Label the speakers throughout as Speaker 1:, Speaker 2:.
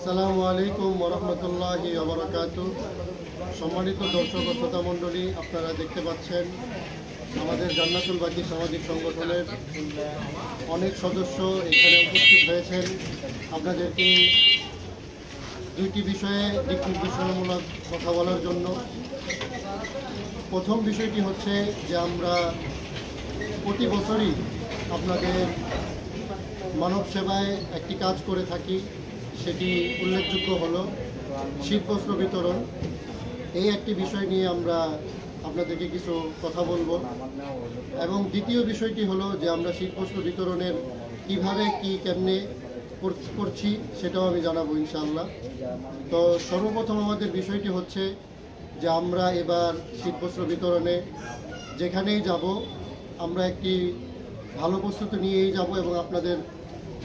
Speaker 1: আসসালামু আলাইকুম ওয়া রাহমাতুল্লাহি ওয়া বারাকাতুহু। সম্মানিত দর্শক ও শ্রোতা মণ্ডলী, আপনারা দেখতে পাচ্ছেন আমাদের জান্নাতুল বাকি সামাজিক সংগঠনের অনেক সদস্য এখানে উপস্থিত হয়েছেন। আপনাদেরকে দুইটি বিষয়ে দিক নির্দেশনামূলক কথা বলার জন্য। প্রথম বিষয়টি হচ্ছে যে আমরা প্রতি বছরই আপনাদের মানব সেবায় একটি কাজ করে থাকি, সেটি উল্লেখযোগ্য হলো শীতবস্ত্র বিতরণ। এই একটি বিষয় নিয়ে আমরা আপনাদেরকে কিছু কথা বলবো। এবং দ্বিতীয় বিষয়টি হলো যে আমরা শীতবস্ত্র বিতরণের কীভাবে কেমনে করছি সেটাও আমি জানাবো ইনশাআল্লাহ। তো সর্বপ্রথম আমাদের বিষয়টি হচ্ছে যে আমরা এবার শীতবস্ত্র বিতরণে যেখানেই যাব আমরা একটি ভালো প্রস্তুতি নিয়েই যাব এবং আপনাদের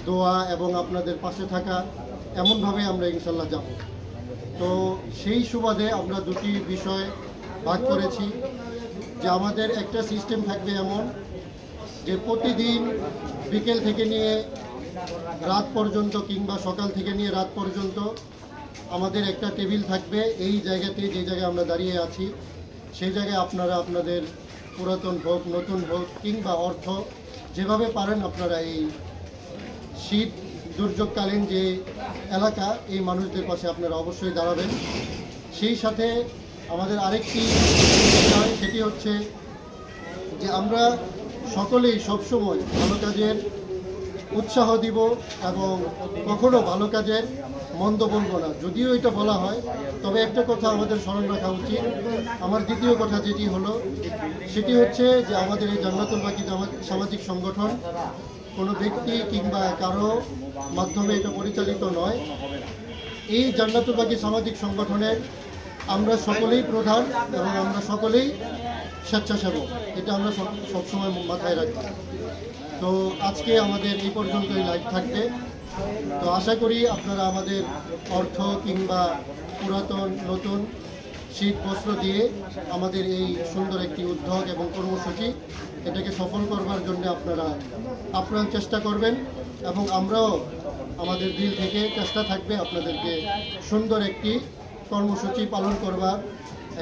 Speaker 1: দোয়া এবং আপনাদের পাশে থাকা এমনভাবে আমরা ইনশাল্লাহ যাব। তো সেই সুবাদে আমরা দুটি বিষয় ভাগ করেছি যে আমাদের একটা সিস্টেম থাকবে এমন যে প্রতিদিন বিকেল থেকে নিয়ে রাত পর্যন্ত কিংবা সকাল থেকে নিয়ে রাত পর্যন্ত আমাদের একটা টেবিল থাকবে। এই জায়গাতে যে জায়গায় আমরা দাঁড়িয়ে আছি সেই জায়গায় আপনারা আপনাদের পুরাতন হোক নতুন হোক কিংবা অর্থ যেভাবে পারেন আপনারা এই শীত দুর্যোগকালীন যে এলাকা এই মানুষদের পাশে আপনারা অবশ্যই দাঁড়াবেন। সেই সাথে আমাদের আরেকটি বিষয় সেটি হচ্ছে যে আমরা সকলেই সবসময় ভালো কাজের উৎসাহ দিব এবং কখনো ভালো কাজের মন্দ বলবো না। যদিও এটা বলা হয়, তবে একটা কথা আমাদের স্মরণ রাখা উচিত। আমার দ্বিতীয় কথা যেটি হলো সেটি হচ্ছে যে আমাদের এই জান্নাতুল বাকি সামাজিক সংগঠন কোনো ব্যক্তি কিংবা কারো মাধ্যমে এটা পরিচালিত নয়। এই জান্নাতুল বাকি সামাজিক সংগঠনের আমরা সকলেই প্রধান এবং আমরা সকলেই স্বেচ্ছাসেবক, এটা আমরা সবসময় মাথায় রাখি। তো আজকে আমাদের এই পর্যন্তই লাইভ থাকবে। তো আশা করি আপনারা আমাদের অর্থ কিংবা পুরাতন নতুন শীত বস্ত্র দিয়ে আমাদের এই সুন্দর একটি উদ্যোগ এবং কর্মসূচি এটাকে সফল করবার জন্য আপনারা আপ্রাণ চেষ্টা করবেন এবং আমরাও আমাদের দিল থেকে চেষ্টা থাকবে আপনাদেরকে সুন্দর একটি কর্মসূচি পালন করবার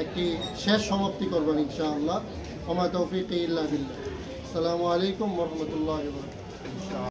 Speaker 1: একটি শেষ সমাপ্তি করবার ইনশাআল্লাহ। ওয়া মা তাওফীকি ইল্লা বিল্লাহ। আসসালামু আলাইকুম ওয়া রাহমাতুল্লাহি ওয়া বারাকাতুহু।